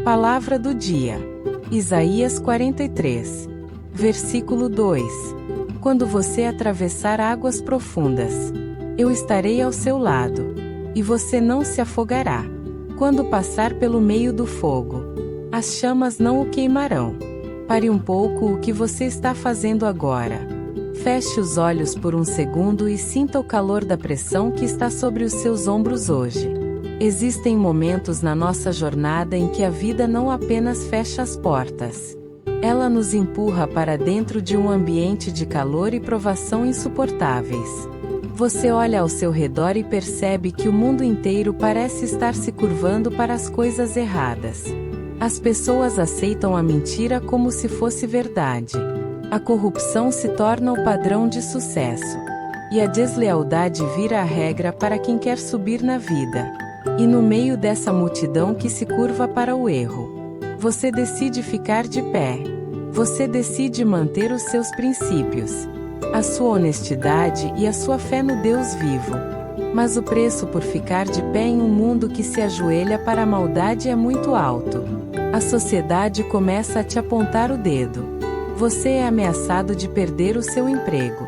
Palavra do dia. Isaías 43. Versículo 2. Quando você atravessar águas profundas, eu estarei ao seu lado, e você não se afogará. Quando passar pelo meio do fogo, as chamas não o queimarão. Pare um pouco o que você está fazendo agora. Feche os olhos por um segundo e sinta o calor da pressão que está sobre os seus ombros hoje. Existem momentos na nossa jornada em que a vida não apenas fecha as portas. Ela nos empurra para dentro de um ambiente de calor e provação insuportáveis. Você olha ao seu redor e percebe que o mundo inteiro parece estar se curvando para as coisas erradas. As pessoas aceitam a mentira como se fosse verdade. A corrupção se torna o padrão de sucesso. E a deslealdade vira a regra para quem quer subir na vida. E no meio dessa multidão que se curva para o erro, você decide ficar de pé. Você decide manter os seus princípios, a sua honestidade e a sua fé no Deus vivo. Mas o preço por ficar de pé em um mundo que se ajoelha para a maldade é muito alto. A sociedade começa a te apontar o dedo. Você é ameaçado de perder o seu emprego,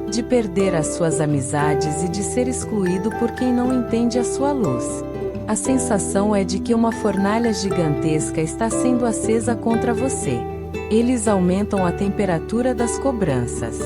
de perder as suas amizades e de ser excluído por quem não entende a sua luz. A sensação é de que uma fornalha gigantesca está sendo acesa contra você. Eles aumentam a temperatura das cobranças.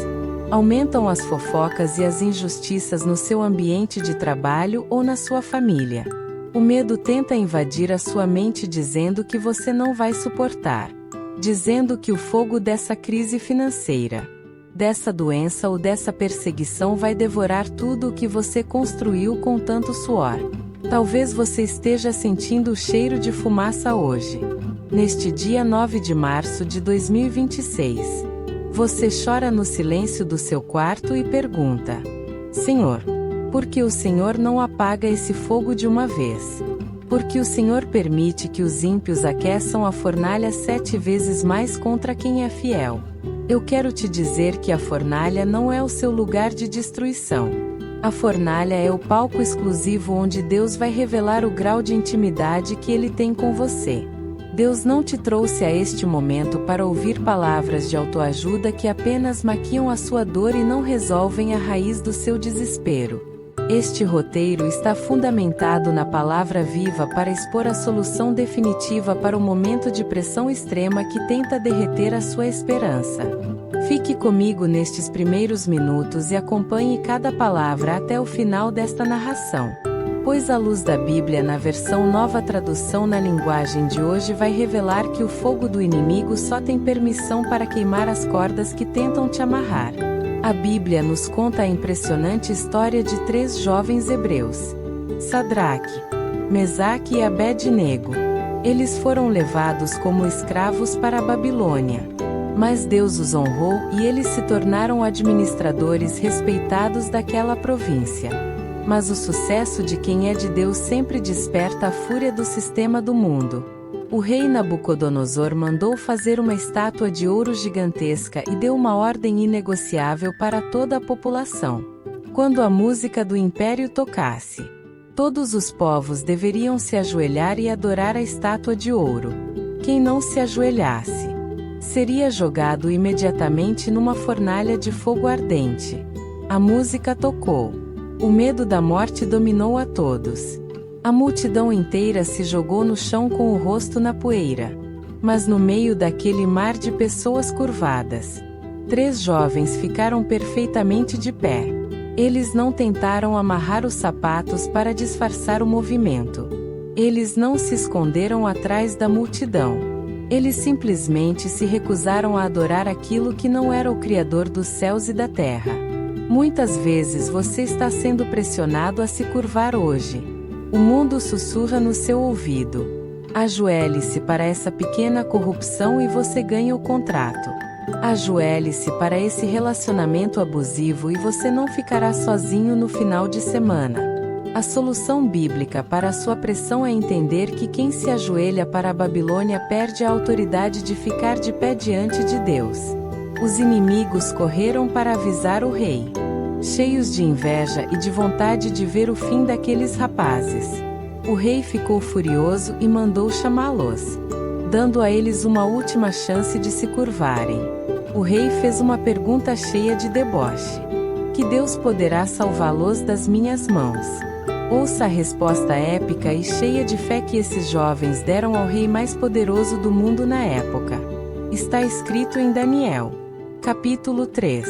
Aumentam as fofocas e as injustiças no seu ambiente de trabalho ou na sua família. O medo tenta invadir a sua mente dizendo que você não vai suportar. Dizendo que o fogo dessa crise financeira, dessa doença ou dessa perseguição vai devorar tudo o que você construiu com tanto suor. Talvez você esteja sentindo o cheiro de fumaça hoje. Neste dia 9 de março de 2026. Você chora no silêncio do seu quarto e pergunta: Senhor, por que o Senhor não apaga esse fogo de uma vez? Por que o Senhor permite que os ímpios aqueçam a fornalha 7 vezes mais contra quem é fiel? Eu quero te dizer que a fornalha não é o seu lugar de destruição. A fornalha é o palco exclusivo onde Deus vai revelar o grau de intimidade que Ele tem com você. Deus não te trouxe a este momento para ouvir palavras de autoajuda que apenas maquiam a sua dor e não resolvem a raiz do seu desespero. Este roteiro está fundamentado na palavra viva para expor a solução definitiva para o momento de pressão extrema que tenta derreter a sua esperança. Fique comigo nestes primeiros minutos e acompanhe cada palavra até o final desta narração. Pois a luz da Bíblia na versão Nova Tradução na linguagem de hoje vai revelar que o fogo do inimigo só tem permissão para queimar as cordas que tentam te amarrar. A Bíblia nos conta a impressionante história de 3 jovens hebreus: Sadraque, Mesaque e Abed-nego. Eles foram levados como escravos para a Babilônia. Mas Deus os honrou e eles se tornaram administradores respeitados daquela província. Mas o sucesso de quem é de Deus sempre desperta a fúria do sistema do mundo. O rei Nabucodonosor mandou fazer uma estátua de ouro gigantesca e deu uma ordem inegociável para toda a população. Quando a música do império tocasse, todos os povos deveriam se ajoelhar e adorar a estátua de ouro. Quem não se ajoelhasse seria jogado imediatamente numa fornalha de fogo ardente. A música tocou. O medo da morte dominou a todos. A multidão inteira se jogou no chão com o rosto na poeira. Mas no meio daquele mar de pessoas curvadas, 3 jovens ficaram perfeitamente de pé. Eles não tentaram amarrar os sapatos para disfarçar o movimento. Eles não se esconderam atrás da multidão. Eles simplesmente se recusaram a adorar aquilo que não era o Criador dos céus e da terra. Muitas vezes você está sendo pressionado a se curvar hoje. O mundo sussurra no seu ouvido: ajoelhe-se para essa pequena corrupção e você ganha o contrato. Ajoelhe-se para esse relacionamento abusivo e você não ficará sozinho no final de semana. A solução bíblica para a sua pressão é entender que quem se ajoelha para a Babilônia perde a autoridade de ficar de pé diante de Deus. Os inimigos correram para avisar o rei, cheios de inveja e de vontade de ver o fim daqueles rapazes. O rei ficou furioso e mandou chamá-los. dando a eles uma última chance de se curvarem. O rei fez uma pergunta cheia de deboche: que Deus poderá salvá-los das minhas mãos? Ouça a resposta épica e cheia de fé que esses jovens deram ao rei mais poderoso do mundo na época. Está escrito em Daniel, capítulo 3,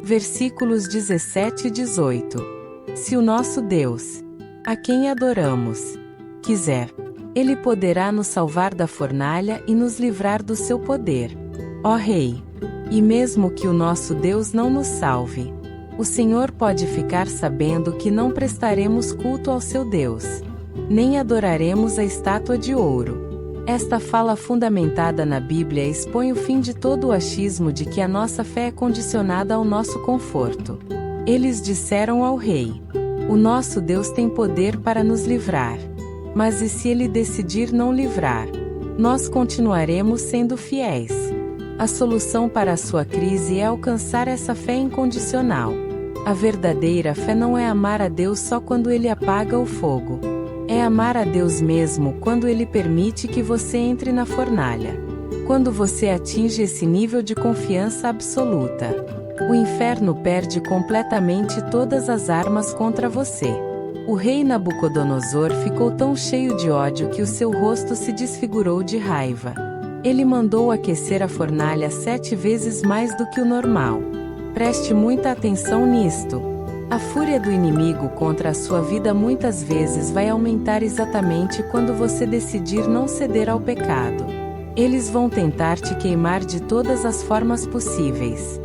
versículos 17 e 18. Se o nosso Deus, a quem adoramos, quiser, Ele poderá nos salvar da fornalha e nos livrar do seu poder. Ó Rei! E mesmo que o nosso Deus não nos salve, o Senhor pode ficar sabendo que não prestaremos culto ao seu Deus, nem adoraremos a estátua de ouro. Esta fala fundamentada na Bíblia expõe o fim de todo o achismo de que a nossa fé é condicionada ao nosso conforto. Eles disseram ao rei: o nosso Deus tem poder para nos livrar. Mas e se ele decidir não livrar? Nós continuaremos sendo fiéis. A solução para a sua crise é alcançar essa fé incondicional. A verdadeira fé não é amar a Deus só quando Ele apaga o fogo. É amar a Deus mesmo quando Ele permite que você entre na fornalha. Quando você atinge esse nível de confiança absoluta, o inferno perde completamente todas as armas contra você. O rei Nabucodonosor ficou tão cheio de ódio que o seu rosto se desfigurou de raiva. Ele mandou aquecer a fornalha 7 vezes mais do que o normal. Preste muita atenção nisto. A fúria do inimigo contra a sua vida muitas vezes vai aumentar exatamente quando você decidir não ceder ao pecado. Eles vão tentar te queimar de todas as formas possíveis.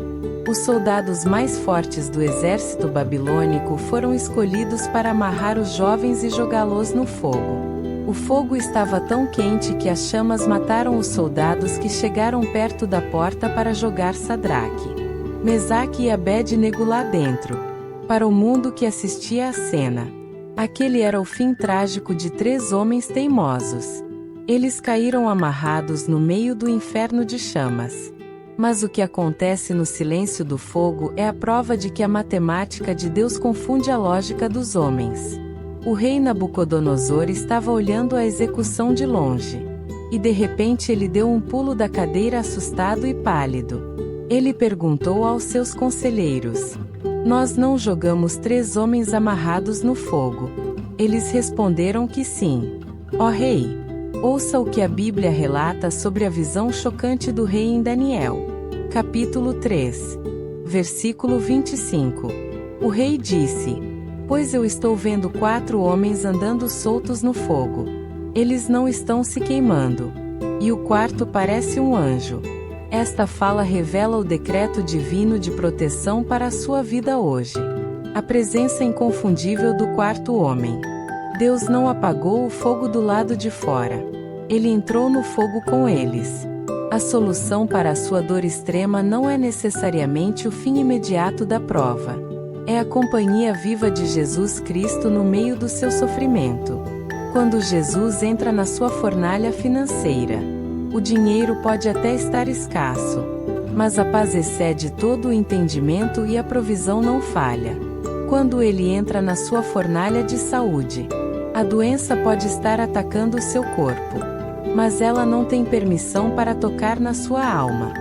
Os soldados mais fortes do exército babilônico foram escolhidos para amarrar os jovens e jogá-los no fogo. O fogo estava tão quente que as chamas mataram os soldados que chegaram perto da porta para jogar Sadraque, Mesaque e Abed-nego lá dentro. Para o mundo que assistia à cena, aquele era o fim trágico de 3 homens teimosos. Eles caíram amarrados no meio do inferno de chamas. Mas o que acontece no silêncio do fogo é a prova de que a matemática de Deus confunde a lógica dos homens. O rei Nabucodonosor estava olhando a execução de longe. E de repente ele deu um pulo da cadeira assustado e pálido. Ele perguntou aos seus conselheiros: nós não jogamos 3 homens amarrados no fogo? Eles responderam que sim. Ó rei, ouça o que a Bíblia relata sobre a visão chocante do rei em Daniel, capítulo 3, versículo 25. O rei disse: pois eu estou vendo 4 homens andando soltos no fogo. Eles não estão se queimando. E o quarto parece um anjo. Esta fala revela o decreto divino de proteção para a sua vida hoje. A presença inconfundível do quarto homem. Deus não apagou o fogo do lado de fora. Ele entrou no fogo com eles. A solução para a sua dor extrema não é necessariamente o fim imediato da prova. É a companhia viva de Jesus Cristo no meio do seu sofrimento. Quando Jesus entra na sua fornalha financeira, o dinheiro pode até estar escasso, mas a paz excede todo o entendimento e a provisão não falha. Quando ele entra na sua fornalha de saúde, a doença pode estar atacando o seu corpo, mas ela não tem permissão para tocar na sua alma.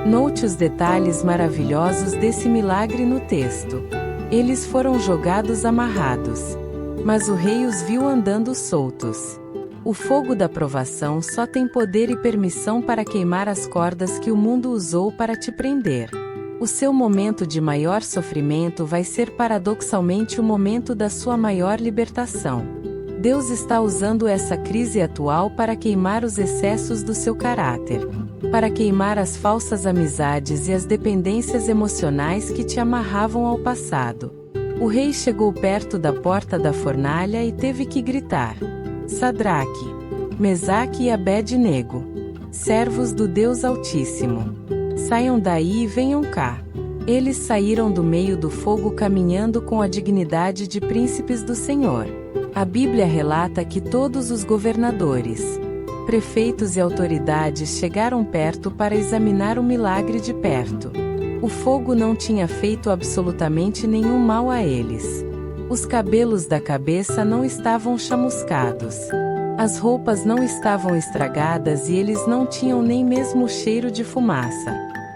Note os detalhes maravilhosos desse milagre no texto. Eles foram jogados amarrados, mas o rei os viu andando soltos. O fogo da provação só tem poder e permissão para queimar as cordas que o mundo usou para te prender. O seu momento de maior sofrimento vai ser paradoxalmente o momento da sua maior libertação. Deus está usando essa crise atual para queimar os excessos do seu caráter, para queimar as falsas amizades e as dependências emocionais que te amarravam ao passado. O rei chegou perto da porta da fornalha e teve que gritar: Sadraque, Mesaque e Abed-nego, servos do Deus Altíssimo, saiam daí e venham cá. Eles saíram do meio do fogo caminhando com a dignidade de príncipes do Senhor. A Bíblia relata que todos os governadores, prefeitos e autoridades chegaram perto para examinar o milagre de perto. O fogo não tinha feito absolutamente nenhum mal a eles. Os cabelos da cabeça não estavam chamuscados. As roupas não estavam estragadas e eles não tinham nem mesmo cheiro de fumaça.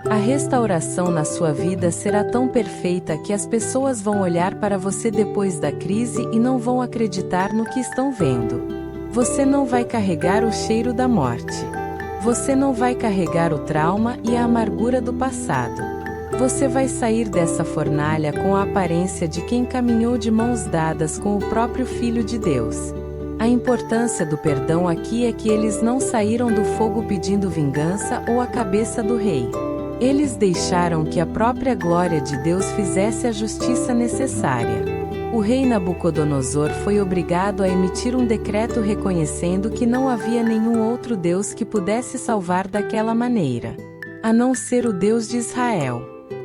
A restauração na sua vida será tão perfeita que as pessoas vão olhar para você depois da crise e não vão acreditar no que estão vendo. Você não vai carregar o cheiro da morte. Você não vai carregar o trauma e a amargura do passado. Você vai sair dessa fornalha com a aparência de quem caminhou de mãos dadas com o próprio Filho de Deus. A importância do perdão aqui é que eles não saíram do fogo pedindo vingança ou a cabeça do rei. Eles deixaram que a própria glória de Deus fizesse a justiça necessária. O rei Nabucodonosor foi obrigado a emitir um decreto reconhecendo que não havia nenhum outro Deus que pudesse salvar daquela maneira, a não ser o Deus de Israel.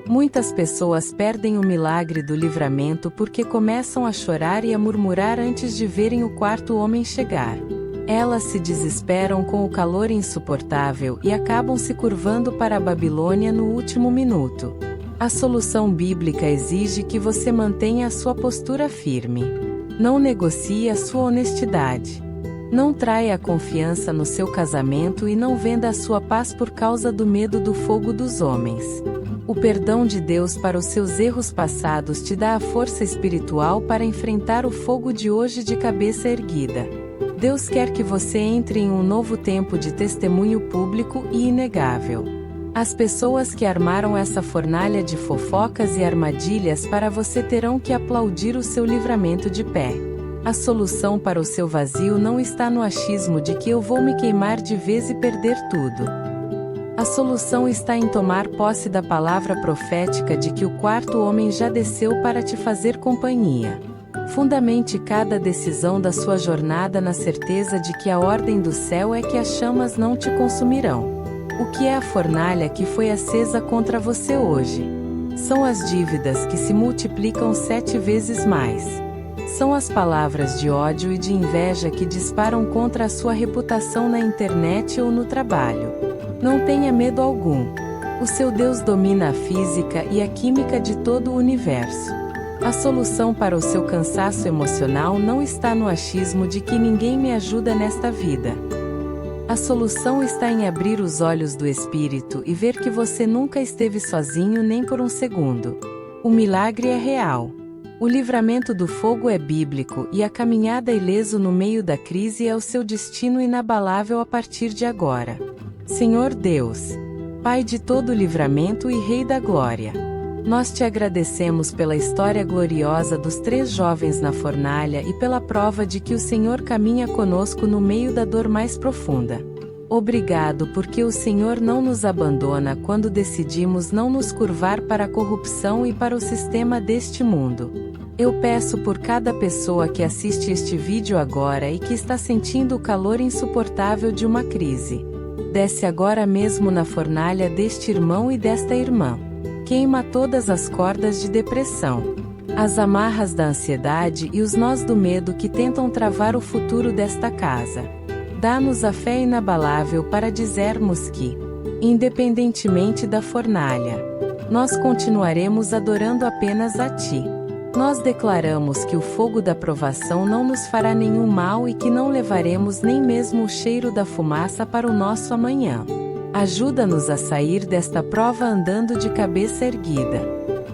Muitas pessoas perdem o milagre do livramento porque começam a chorar e a murmurar antes de verem o quarto homem chegar. Elas se desesperam com o calor insuportável e acabam se curvando para a Babilônia no último minuto. A solução bíblica exige que você mantenha a sua postura firme. Não negocie a sua honestidade. Não traia a confiança no seu casamento e não venda a sua paz por causa do medo do fogo dos homens. O perdão de Deus para os seus erros passados te dá a força espiritual para enfrentar o fogo de hoje de cabeça erguida. Deus quer que você entre em um novo tempo de testemunho público e inegável. As pessoas que armaram essa fornalha de fofocas e armadilhas para você terão que aplaudir o seu livramento de pé. A solução para o seu vazio não está no achismo de que eu vou me queimar de vez e perder tudo. A solução está em tomar posse da palavra profética de que o quarto homem já desceu para te fazer companhia. Fundamente cada decisão da sua jornada na certeza de que a ordem do céu é que as chamas não te consumirão. O que é a fornalha que foi acesa contra você hoje? São as dívidas que se multiplicam 7 vezes mais. São as palavras de ódio e de inveja que disparam contra a sua reputação na internet ou no trabalho. Não tenha medo algum. O seu Deus domina a física e a química de todo o universo. A solução para o seu cansaço emocional não está no achismo de que ninguém me ajuda nesta vida. A solução está em abrir os olhos do espírito e ver que você nunca esteve sozinho nem por um segundo. O milagre é real. O livramento do fogo é bíblico e a caminhada ileso no meio da crise é o seu destino inabalável a partir de agora. Senhor Deus, Pai de todo o livramento e Rei da glória, nós te agradecemos pela história gloriosa dos 3 jovens na fornalha e pela prova de que o Senhor caminha conosco no meio da dor mais profunda. Obrigado porque o Senhor não nos abandona quando decidimos não nos curvar para a corrupção e para o sistema deste mundo. Eu peço por cada pessoa que assiste este vídeo agora e que está sentindo o calor insuportável de uma crise. Desce agora mesmo na fornalha deste irmão e desta irmã. Queima todas as cordas de depressão, as amarras da ansiedade e os nós do medo que tentam travar o futuro desta casa. Dá-nos a fé inabalável para dizermos que, independentemente da fornalha, nós continuaremos adorando apenas a Ti. Nós declaramos que o fogo da provação não nos fará nenhum mal e que não levaremos nem mesmo o cheiro da fumaça para o nosso amanhã. Ajuda-nos a sair desta prova andando de cabeça erguida,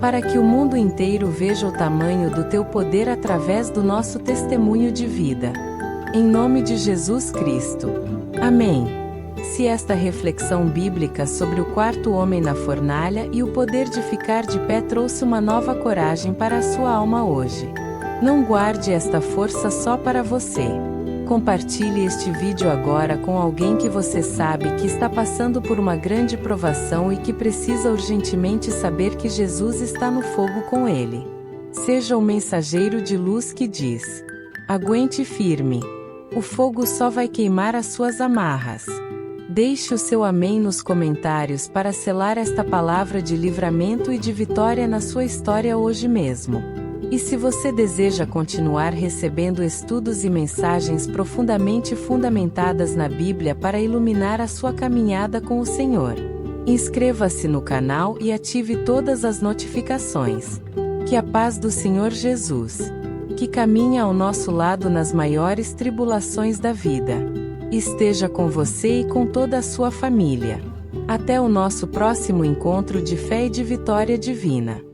para que o mundo inteiro veja o tamanho do Teu poder através do nosso testemunho de vida. Em nome de Jesus Cristo. Amém. Se esta reflexão bíblica sobre o quarto homem na fornalha e o poder de ficar de pé trouxe uma nova coragem para a sua alma hoje, não guarde esta força só para você. Compartilhe este vídeo agora com alguém que você sabe que está passando por uma grande provação e que precisa urgentemente saber que Jesus está no fogo com ele. Seja o mensageiro de luz que diz: aguente firme. O fogo só vai queimar as suas amarras. Deixe o seu amém nos comentários para selar esta palavra de livramento e de vitória na sua história hoje mesmo. E se você deseja continuar recebendo estudos e mensagens profundamente fundamentadas na Bíblia para iluminar a sua caminhada com o Senhor, inscreva-se no canal e ative todas as notificações. Que a paz do Senhor Jesus, que caminha ao nosso lado nas maiores tribulações da vida. Esteja com você e com toda a sua família. Até o nosso próximo encontro de fé e de vitória divina.